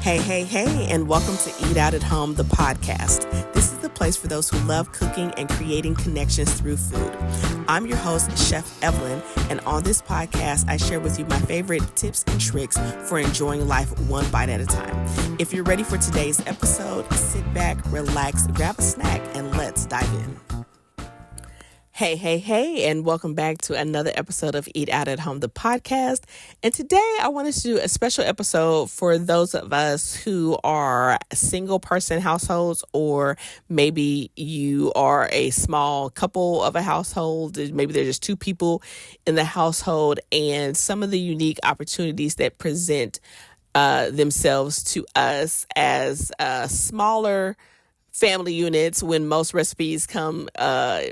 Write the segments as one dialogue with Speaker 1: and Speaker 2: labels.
Speaker 1: Hey, and welcome to Eat Out at Home, the podcast. This is the place for those who love cooking and creating connections through food. I'm your host, Chef Evelyn, and on this podcast, I share with you my favorite tips and tricks for enjoying life one bite at a time. If you're ready for today's episode, sit back, relax, grab a snack, and let's dive in. Hey, and welcome back to another episode of Eat Out at Home, the podcast. And today I wanted to do a special episode for those of us who are single person households, or maybe you are a small couple of a household. Maybe there's just two people in the household, and some of the unique opportunities that present themselves to us as smaller family units when most recipes come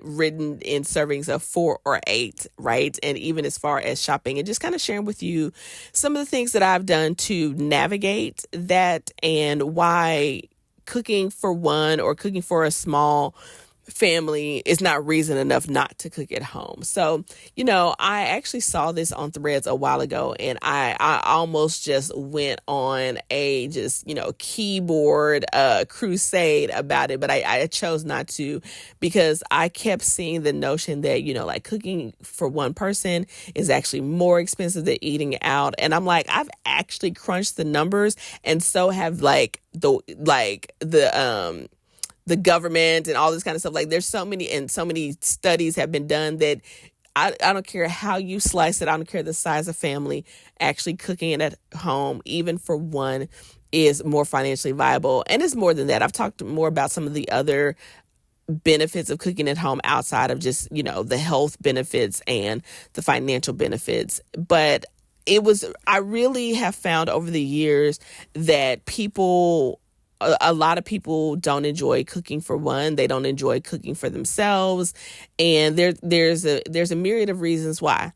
Speaker 1: written in servings of 4 or 8, right? And even as far as shopping, and just kind of sharing with you some of the things that I've done to navigate that, and why cooking for one or cooking for a small family is not reason enough not to cook at home. So, I actually saw this on Threads a while ago, and I almost just went on a keyboard crusade about it, but I chose not to, because I kept seeing the notion that, like cooking for one person is actually more expensive than eating out. And I'm like, I've actually crunched the numbers, and so have the government and all this kind of stuff. Like, there's so many studies have been done that I don't care how you slice it. I don't care the size of family, actually cooking it at home, even for one, is more financially viable. And it's more than that. I've talked more about some of the other benefits of cooking at home outside of just, the health benefits and the financial benefits. But I really have found over the years that a lot of people don't enjoy cooking for one. They don't enjoy cooking for themselves. And there's a myriad of reasons why.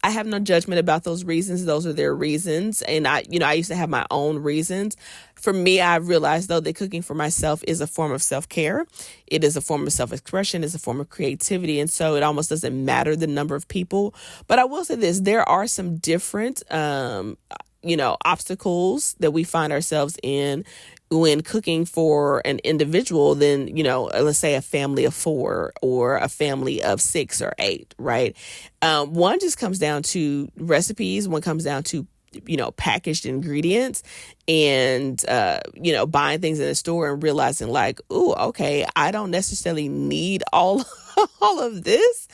Speaker 1: I have no judgment about those reasons. Those are their reasons. And I used to have my own reasons. For me, I've realized, though, that cooking for myself is a form of self-care. It is a form of self-expression. It's a form of creativity. And so it almost doesn't matter the number of people. But I will say this, there are some different, obstacles that we find ourselves in when cooking for an individual than, let's say a family of 4 or a family of 6 or 8, right? One just comes down to recipes. One comes down to, packaged ingredients, and, buying things in the store and realizing like, ooh, okay, I don't necessarily need all of this.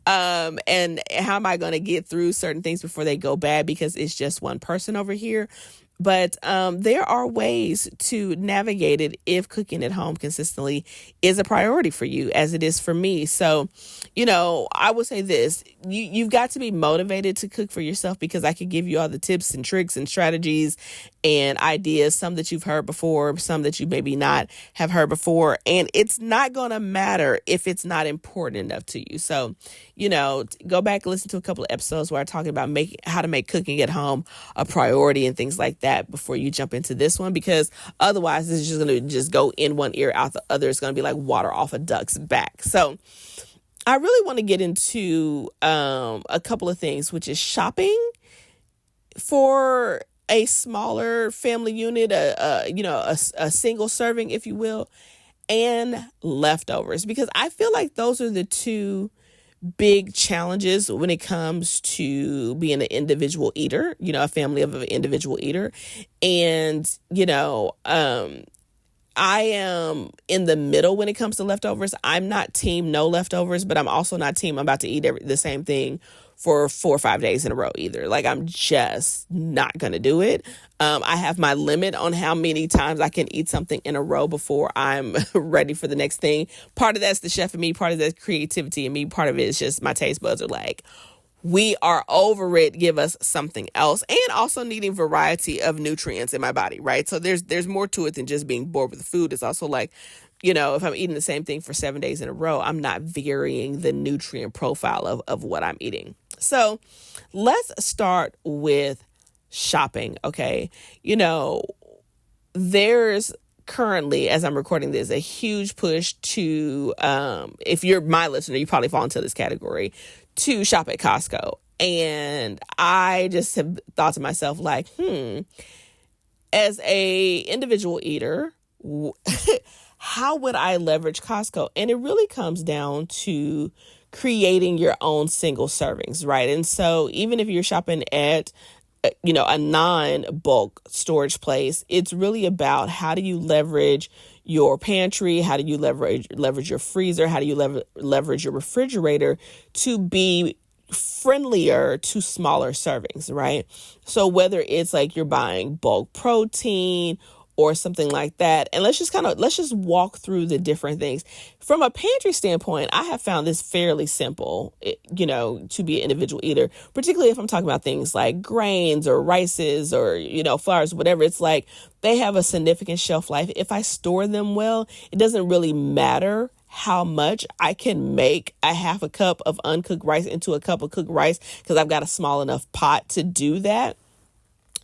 Speaker 1: And how am I going to get through certain things before they go bad because it's just one person over here? But there are ways to navigate it if cooking at home consistently is a priority for you, as it is for me. So, I would say this, you've got to be motivated to cook for yourself, because I could give you all the tips and tricks and strategies and ideas, some that you've heard before, some that you maybe not have heard before. And it's not going to matter if it's not important enough to you. So, go back and listen to a couple of episodes where I talk about how to make cooking at home a priority and things like that before you jump into this one, because otherwise this is just going to just go in one ear out the other. It's going to be like water off a duck's back. So I really want to get into a couple of things, which is shopping for a smaller family unit, a single serving, if you will, and leftovers, because I feel like those are the two big challenges when it comes to being an individual eater, a family of an individual eater. And, I am in the middle when it comes to leftovers. I'm not team no leftovers, but I'm also not team I'm about to eat the same thing for 4 or 5 days in a row either. Like, I'm just not going to do it. I have my limit on how many times I can eat something in a row before I'm ready for the next thing. Part of that's the chef in me, part of that's creativity in me, part of it is just my taste buds are like, we are over it. Give us something else. And also needing variety of nutrients in my body, right? So there's more to it than just being bored with the food. It's also like, if I'm eating the same thing for 7 days in a row, I'm not varying the nutrient profile of what I'm eating. So let's start with shopping, okay? There's currently, as I'm recording this, a huge push to, if you're my listener, you probably fall into this category, to shop at Costco. And I just have thought to myself, like, as a individual eater, how would I leverage Costco? And it really comes down to creating your own single servings, right? And so even if you're shopping at a non-bulk storage place, it's really about how do you leverage your pantry, how do you leverage your freezer, how do you leverage your refrigerator to be friendlier to smaller servings, right? So whether it's like you're buying bulk protein or something like that. And let's just walk through the different things. From a pantry standpoint, I have found this fairly simple, to be an individual eater, particularly if I'm talking about things like grains or rices or, flours, whatever. It's like they have a significant shelf life. If I store them well, it doesn't really matter how much. I can make a half a cup of uncooked rice into a cup of cooked rice because I've got a small enough pot to do that.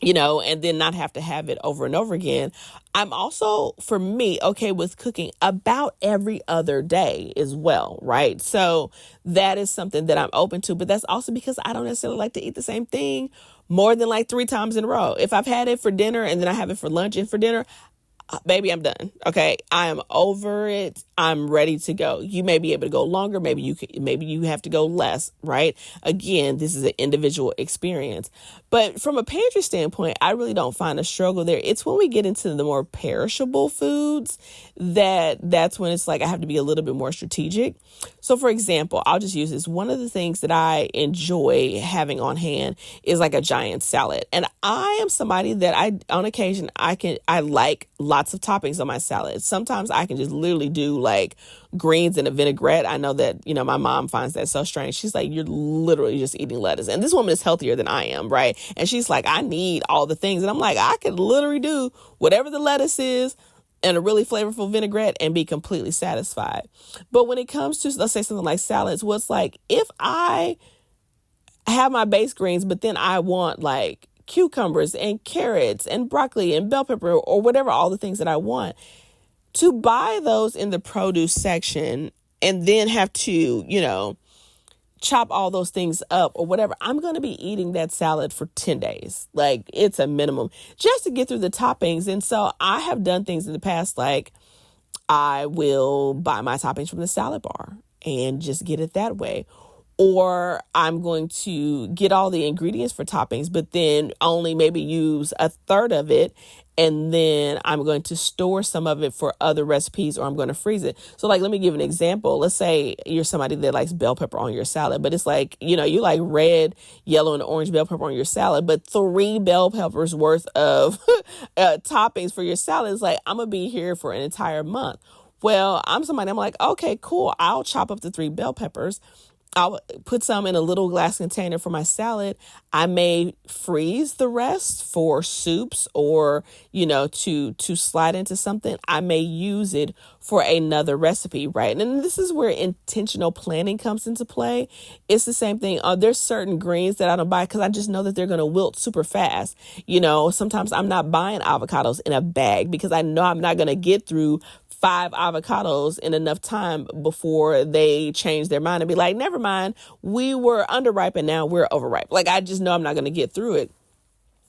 Speaker 1: And then not have to have it over and over again. I'm also, for me, okay with cooking about every other day as well, right? So that is something that I'm open to, but that's also because I don't necessarily like to eat the same thing more than like 3 times in a row. If I've had it for dinner and then I have it for lunch and for dinner, baby, I'm done. Okay. I am over it. I'm ready to go. You may be able to go longer. Maybe you have to go less, right? Again, this is an individual experience, but from a pantry standpoint, I really don't find a struggle there. It's when we get into the more perishable foods that's when it's like, I have to be a little bit more strategic. So for example, I'll just use this. One of the things that I enjoy having on hand is like a giant salad. And I am somebody that on occasion, I like lots of toppings on my salad. Sometimes I can just literally do like greens and a vinaigrette. I know that, my mom finds that so strange. She's like, you're literally just eating lettuce. And this woman is healthier than I am, right? And she's like, I need all the things. And I'm like, I could literally do whatever the lettuce is and a really flavorful vinaigrette and be completely satisfied. But when it comes to, let's say something like salads, what's like, if I have my base greens, but then I want like cucumbers and carrots and broccoli and bell pepper or whatever, all the things that I want, to buy those in the produce section and then have to, chop all those things up or whatever, I'm going to be eating that salad for 10 days. Like it's a minimum just to get through the toppings. And so I have done things in the past, like I will buy my toppings from the salad bar and just get it that way. Or I'm going to get all the ingredients for toppings, but then only maybe use a third of it. And then I'm going to store some of it for other recipes, or I'm going to freeze it. So like, let me give an example. Let's say you're somebody that likes bell pepper on your salad, but it's like, you like red, yellow, and orange bell pepper on your salad, but 3 bell peppers worth of toppings for your salad is like, I'm going to be here for an entire month. Well, I'm like, okay, cool. I'll chop up the 3 bell peppers. I'll put some in a little glass container for my salad. I may freeze the rest for soups or, to slide into something. I may use it for another recipe, right? And this is where intentional planning comes into play. It's the same thing. There's certain greens that I don't buy because I just know that they're going to wilt super fast. Sometimes I'm not buying avocados in a bag because I know I'm not going to get through 5 avocados in enough time before they change their mind and be like, never mind, we were underripe and now we're overripe. Like, I just know I'm not going to get through it.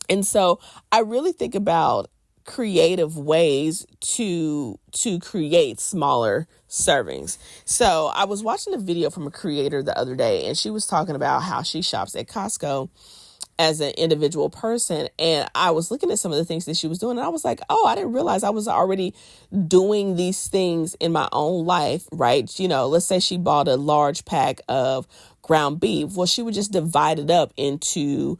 Speaker 1: And so I really think about creative ways to create smaller servings. So I was watching a video from a creator the other day, and she was talking about how she shops at Costco as an individual person. And I was looking at some of the things that she was doing, and I was like, oh, I didn't realize I was already doing these things in my own life, right? Let's say she bought a large pack of ground beef. Well, she would just divide it up into,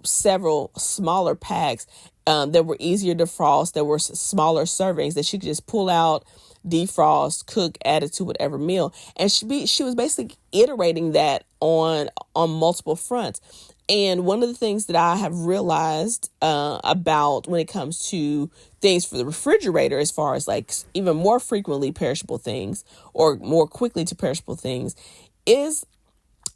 Speaker 1: several smaller packs that were easier to defrost. There were smaller servings that she could just pull out, defrost, cook, add it to whatever meal. And she was basically iterating that on multiple fronts. And one of the things that I have realized about when it comes to things for the refrigerator, as far as like even more frequently perishable things or more quickly to perishable things, is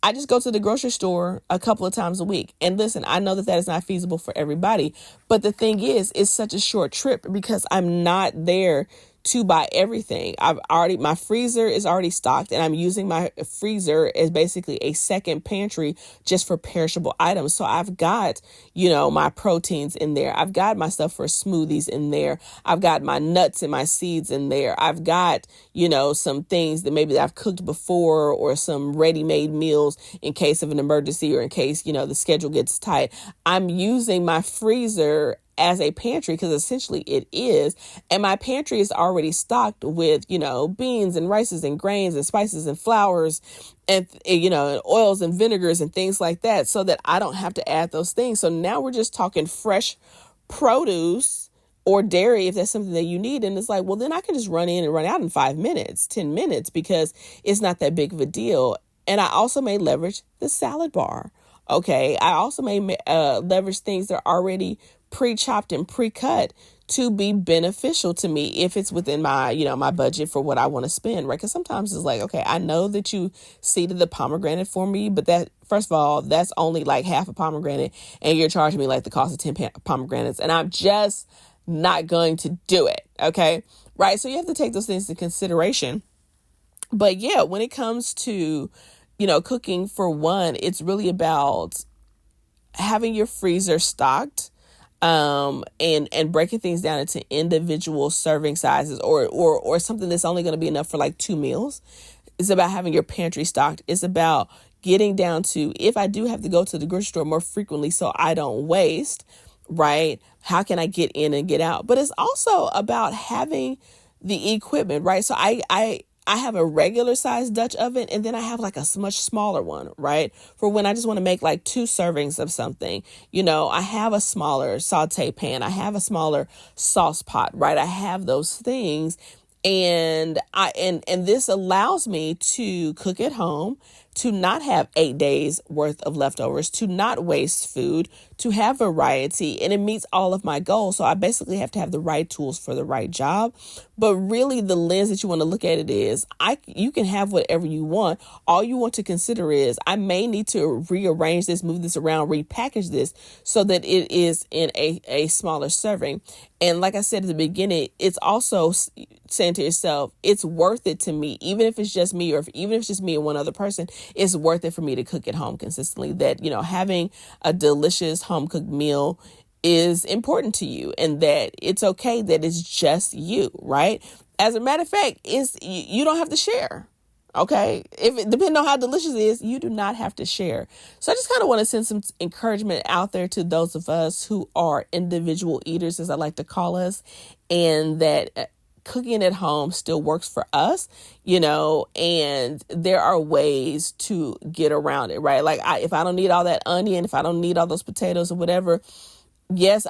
Speaker 1: I just go to the grocery store a couple of times a week. And listen, I know that is not feasible for everybody. But the thing is, it's such a short trip because I'm not there to buy everything. My freezer is already stocked, and I'm using my freezer as basically a second pantry just for perishable items. So I've got, my proteins in there. I've got my stuff for smoothies in there. I've got my nuts and my seeds in there. I've got, some things that maybe I've cooked before, or some ready-made meals in case of an emergency, or in case, the schedule gets tight. I'm using my freezer as a pantry, because essentially it is. And my pantry is already stocked with, beans and rices and grains and spices and flours and, and oils and vinegars and things like that, so that I don't have to add those things. So now we're just talking fresh produce or dairy, if that's something that you need. And it's like, well, then I can just run in and run out in 5 minutes, 10 minutes, because it's not that big of a deal. And I also may leverage the salad bar. Okay. I also may leverage things that are already pre-chopped and pre-cut to be beneficial to me if it's within my, my budget for what I want to spend, right? Because sometimes it's like, okay, I know that you seeded the pomegranate for me, but that, first of all, that's only like half a pomegranate, and you're charging me like the cost of 10 pomegranates, and I'm just not going to do it. Okay. Right. So you have to take those things into consideration. But yeah, when it comes to, cooking for one, it's really about having your freezer stocked, and breaking things down into individual serving sizes, or something that's only going to be enough for like 2 meals. It's about having your pantry stocked. It's about getting down to, if I do have to go to the grocery store more frequently so I don't waste, right? How can I get in and get out? But it's also about having the equipment, right? So I have a regular size Dutch oven, and then I have like a much smaller one, right? For when I just want to make like 2 servings of something. I have a smaller saute pan. I have a smaller sauce pot, right? I have those things. And this allows me to cook at home, to not have 8 days worth of leftovers, to not waste food, to have variety, and it meets all of my goals. So I basically have to have the right tools for the right job. But really, the lens that you want to look at it is, you can have whatever you want. All you want to consider is, I may need to rearrange this, move this around, repackage this so that it is in a smaller serving. And like I said at the beginning, it's also saying to yourself, it's worth it to me, even if it's just me, or even if it's just me and one other person, it's worth it for me to cook at home consistently. That, having a delicious home cooked meal is important to you, and that it's okay that it's just you, right? As a matter of fact, you don't have to share. Okay. If it depending on how delicious it is, you do not have to share. So I just kind of want to send some encouragement out there to those of us who are individual eaters, as I like to call us, and that cooking at home still works for us, and there are ways to get around it, right? Like if I don't need all that onion, if I don't need all those potatoes or whatever, yes,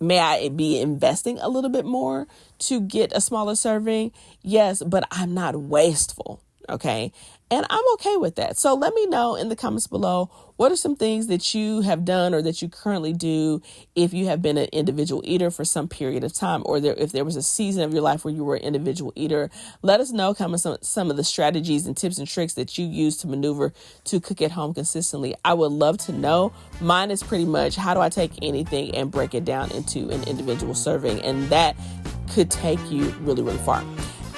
Speaker 1: may I be investing a little bit more to get a smaller serving? Yes, but I'm not wasteful. Okay. And I'm okay with that. So let me know in the comments below, what are some things that you have done or that you currently do if you have been an individual eater for some period of time, or if there was a season of your life where you were an individual eater. Let us know some of the strategies and tips and tricks that you use to maneuver to cook at home consistently. I would love to know. Mine is pretty much, how do I take anything and break it down into an individual serving? And that could take you really, really far.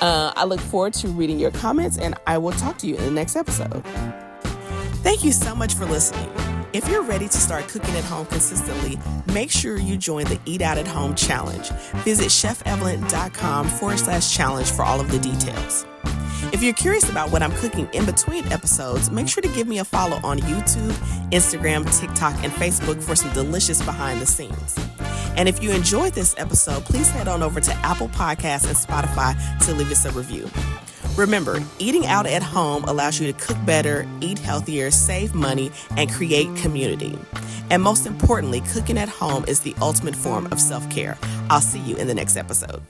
Speaker 1: I look forward to reading your comments, and I will talk to you in the next episode. Thank you so much for listening. If you're ready to start cooking at home consistently, make sure you join the Eat Out at Home Challenge. Visit chefevelyn.com/challenge for all of the details. If you're curious about what I'm cooking in between episodes, make sure to give me a follow on YouTube, Instagram, TikTok, and Facebook for some delicious behind the scenes. And if you enjoyed this episode, please head on over to Apple Podcasts and Spotify to leave us a review. Remember, eating out at home allows you to cook better, eat healthier, save money, and create community. And most importantly, cooking at home is the ultimate form of self-care. I'll see you in the next episode.